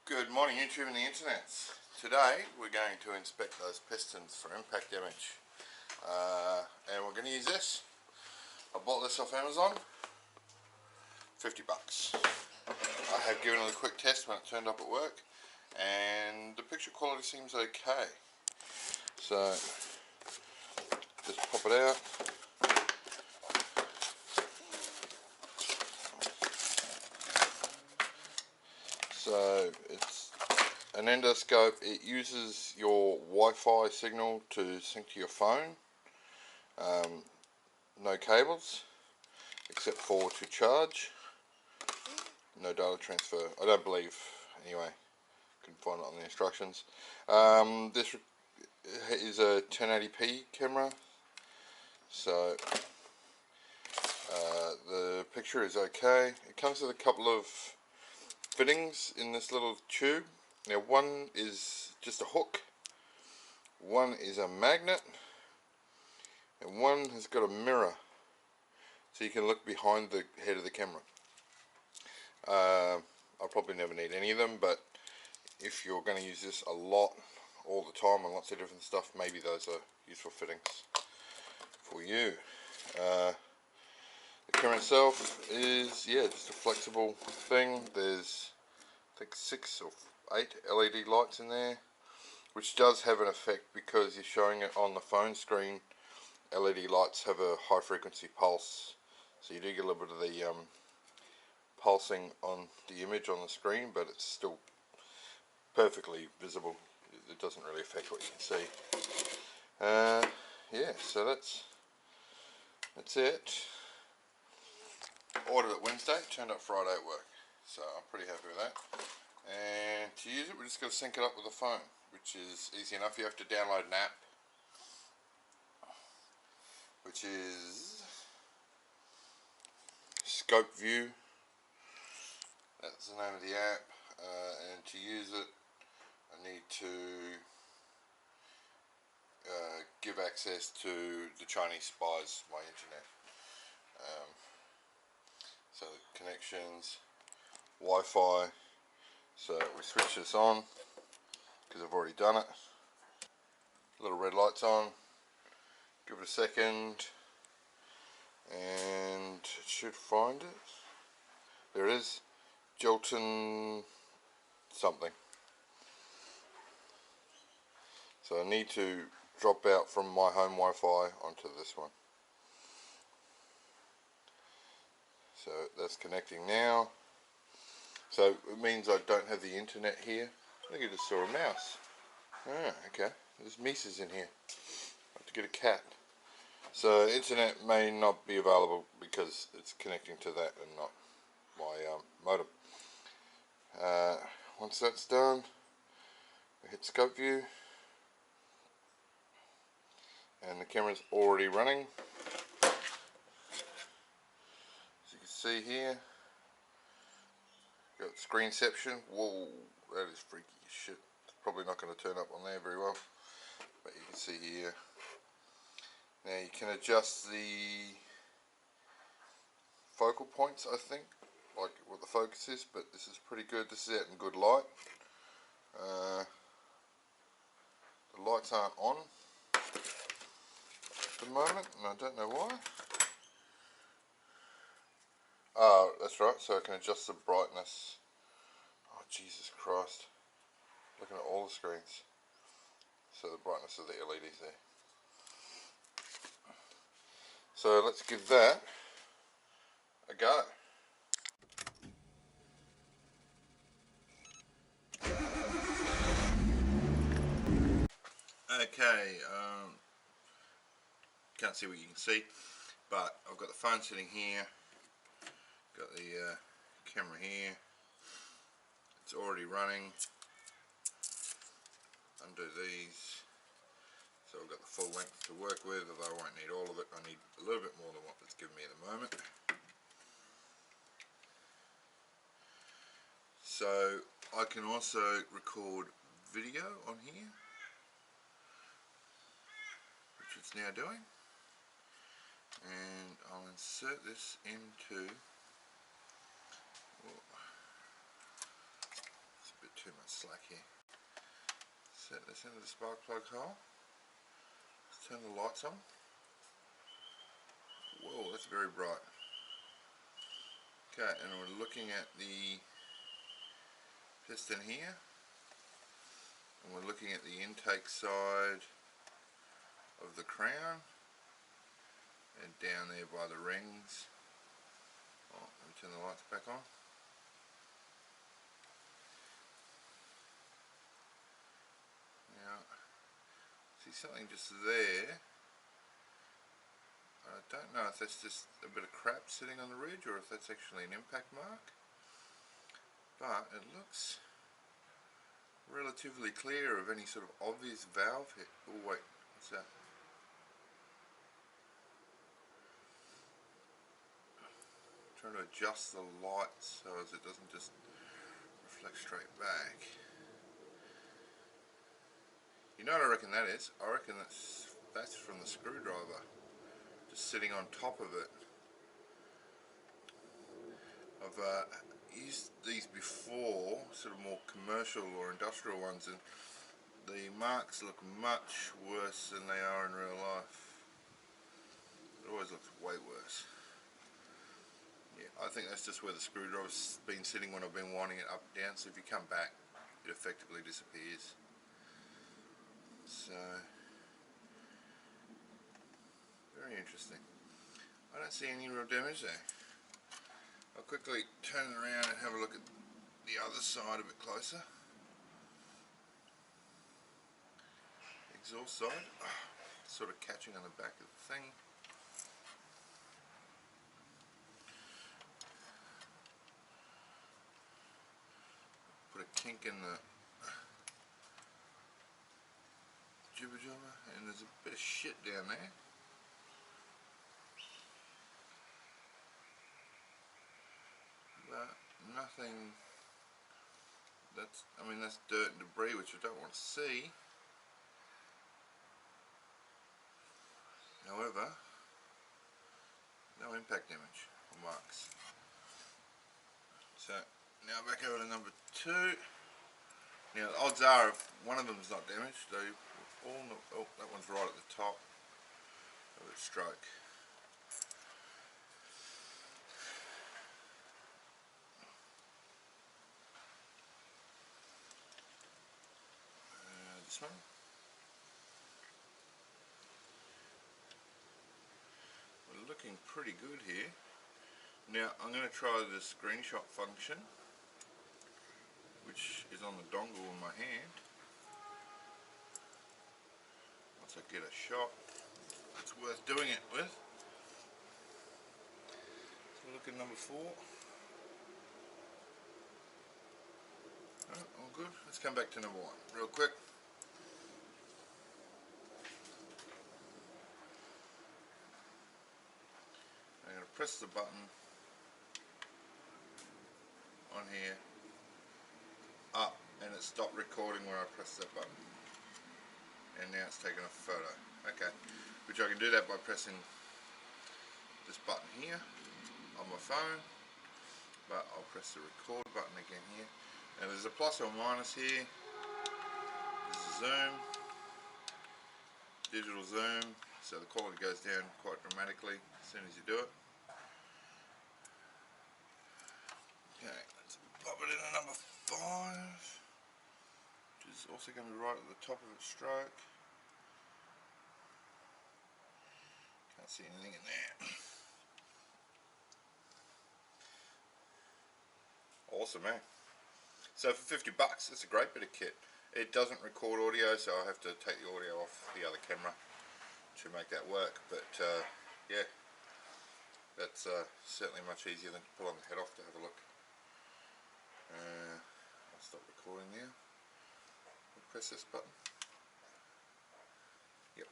Good morning YouTube and the internet. Today we're going to inspect those pistons for impact damage and we're going to use this. I bought this off Amazon, 50 bucks. I have given it a quick test when it turned up at work and the picture quality seems okay. So just pop it out. So it's an endoscope. It uses your Wi-Fi signal to sync to your phone. No cables except for to charge. No data transfer. I don't believe, anyway. Couldn't find it on the instructions. This is a 1080p camera. So the picture is okay. It comes with a couple of fittings in this little tube. Now one is just a hook, one is a magnet, and one has got a mirror so you can look behind the head of the camera. I'll probably never need any of them, but if you're going to use this a lot, all the time, on lots of different stuff, maybe those are useful fittings for you. The camera itself is, just a flexible thing. There's, I think, 6 or 8 LED lights in there, which does have an effect because you're showing it on the phone screen. LED lights have a high frequency pulse, so you do get a little bit of the pulsing on the image on the screen, but it's still perfectly visible. It doesn't really affect what you can see. So that's it. Ordered it Wednesday, turned up Friday at work, so I'm pretty happy with that. And to use it, we're just going to sync it up with the phone, which is easy enough. You have to download an app, which is Scope View. That's the name of the app, and to use it I need to give access to the Chinese spies my internet. So connections, Wi-Fi. So we switch this on because I've already done it. Little red light's on. Give it a second, and it should find it. There it is. Jolton something. So I need to drop out from my home Wi-Fi onto this one. So that's connecting now. So it means I don't have the internet here. I think I just saw a mouse. Ah, okay. There's mice in here. I have to get a cat. So internet may not be available because it's connecting to that and not my modem. Once that's done, we hit Scope View, and the camera's already running. As you can see here, got screenception. Whoa, that is freaky as shit. It's probably not going to turn up on there very well, but you can see here. Now you can adjust the focal points, I think, like what the focus is, but this is pretty good. This is out in good light. The lights aren't on at the moment, and I don't know why. Oh, that's right, so I can adjust the brightness. Oh, Jesus Christ. Looking at all the screens. So the brightness of the LEDs there. So let's give that a go. Okay, can't see what you can see, but I've got the phone sitting here, got the camera here, it's already running. Undo these, so I've got the full length to work with, although I won't need all of it. I need a little bit more than what it's giving me at the moment. So I can also record video on here, which it's now doing, and I'll insert this into, oh, it's a bit too much. slack here. Set this into the spark plug hole. Let's turn the lights on. Whoa, that's very bright. Okay, and we're looking at the piston here, and we're looking at the intake side of the crown and down there by the rings. Oh, let me turn the lights back on. Now, see something just there. I don't know if that's just a bit of crap sitting on the ridge or if that's actually an impact mark, but it looks relatively clear of any sort of obvious valve hit. Oh wait, what's that? I'm trying to adjust the light so as it doesn't just reflect straight back. You know what I reckon that is? I reckon that's from the screwdriver, just sitting on top of it. I've used these before, sort of more commercial or industrial ones, and the marks look much worse than they are in real life. It always looks way worse. Yeah, I think that's just where the screwdriver's been sitting when I've been winding it up and down, so if you come back it effectively disappears. So, very interesting. I don't see any real damage there. I'll quickly turn it around and have a look at the other side a bit closer. Exhaust side, sort of catching on the back of the thing. Put a kink in the jibber jabber, and there's a bit of shit down there. But nothing, I mean that's dirt and debris which I don't want to see. However, no impact damage or marks. So now back over to number 2. Now the odds are if one of them is not damaged, they all not, oh, that one's right at the top of its stroke. This one. We're looking pretty good here. Now I'm going to try the screenshot function, which is on the dongle in my hand. Once I get a shot, it's worth doing it with. So look at number 4. Oh, all good. Let's come back to number 1 real quick. I'm going to press the button on here up, and it stopped recording when I pressed that button, and now it's taking a photo. Okay, which I can do that by pressing this button here on my phone, but I'll press the record button again here. Now there's a plus or minus here. There's a zoom, digital zoom, so the quality goes down quite dramatically as soon as you do it. Okay, let's pop it into number 5, which is also going to be right at the top of its stroke. Can't see anything in there. Awesome, man. So for 50 bucks, it's a great bit of kit. It doesn't record audio, so I have to take the audio off the other camera to make that work. But yeah, that's certainly much easier than pulling the head off to have a look. I'll stop recording now. I'll press this button. Yep.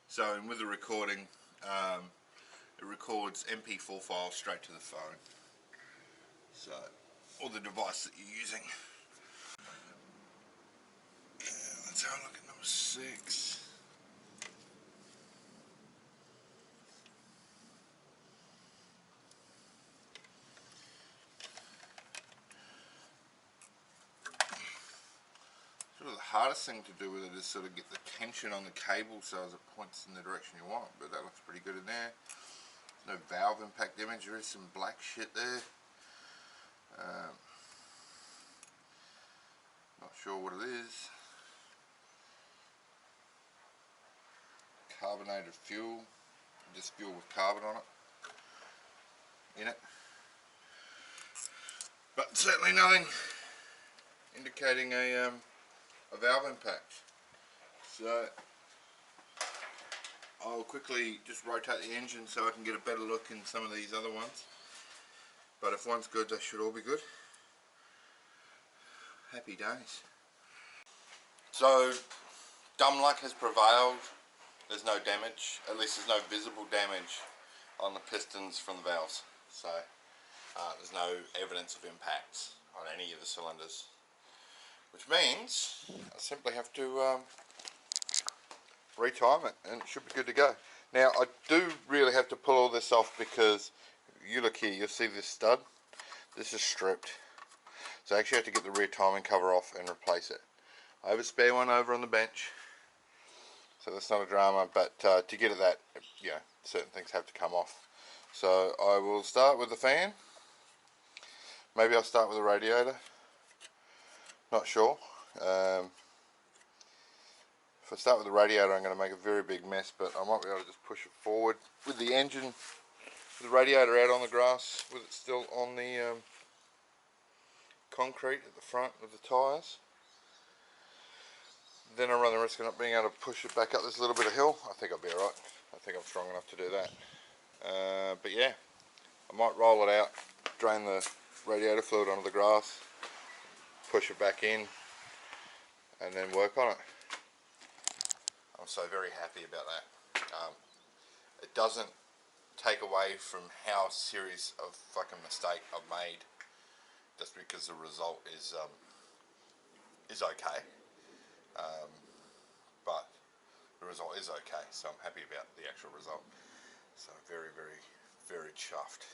So with the recording, it records MP4 files straight to the phone. So, or the device that you're using. Let's have a look at number 6. hardest thing to do with it is sort of get the tension on the cable so as it points in the direction you want, but that looks pretty good in there. No valve impact damage. There is some black shit there. Not sure what it is. Carbonated fuel, just fuel with carbon on it, in it. But certainly nothing indicating a valve impact. So I'll quickly just rotate the engine so I can get a better look in some of these other ones. But if one's good, they should all be good. Happy days. So dumb luck has prevailed. There's no damage, at least there's no visible damage on the pistons from the valves. So there's no evidence of impacts on any of the cylinders, which means I simply have to retime it and it should be good to go. Now I do really have to pull all this off because if you look here, you'll see this stud. This is stripped, so I actually have to get the rear timing cover off and replace it. I have a spare one over on the bench, so that's not a drama, but to get at that, you know, certain things have to come off. So I will start with the fan. Maybe I'll start with the radiator. Not sure. If I start with the radiator, I'm going to make a very big mess, but I might be able to just push it forward with the engine, the radiator out on the grass, with it still on the concrete at the front of the tyres. Then I run the risk of not being able to push it back up this little bit of hill. I think I'll be alright. I think I'm strong enough to do that. But yeah, I might roll it out, drain the radiator fluid onto the grass, push it back in, and then work on it. I'm so very happy about that. It doesn't take away from how serious a fucking mistake I've made, just because the result is okay. But the result is okay, so I'm happy about the actual result. So very, very, very chuffed.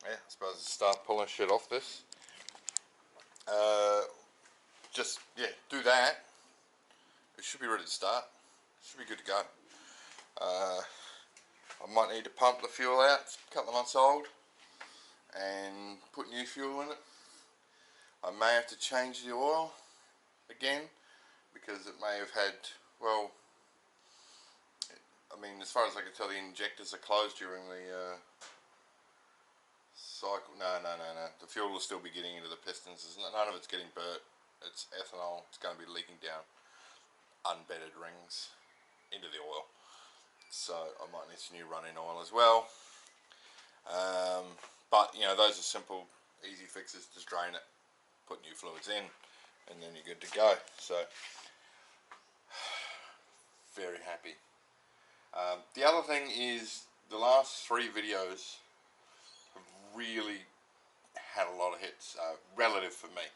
Yeah, I suppose I'll start pulling shit off this. Just, yeah, do that. It should be ready to start. Should be good to go. I might need to pump the fuel out. It's a couple of months old, and put new fuel in it. I may have to change the oil again, because it may have had, well, I mean, as far as I can tell, the injectors are closed during the cycle. No, the fuel will still be getting into the pistons. None of it's getting burnt. It's ethanol. It's going to be leaking down unbedded rings into the oil, so I might need some new run-in oil as well. But you know, those are simple, easy fixes. Just drain it, put new fluids in, and then you're good to go. So very happy. The other thing is, the last 3 videos have really had a lot of hits, relative for me.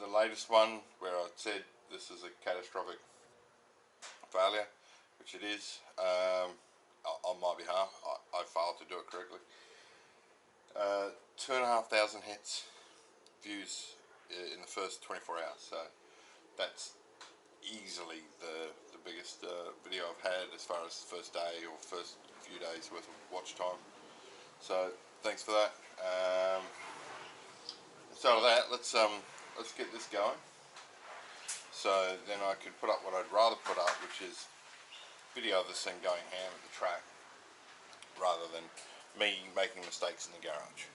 The latest one where I said this is a catastrophic failure, which it is, on my behalf. I failed to do it correctly. 2,500 hits, views in the first 24 hours, so that's easily the biggest video I've had as far as the first day or first few days worth of watch time. So thanks for that. So with that, let's get this going. So then I can put up what I'd rather put up, which is video of this thing going ham at the track, rather than me making mistakes in the garage.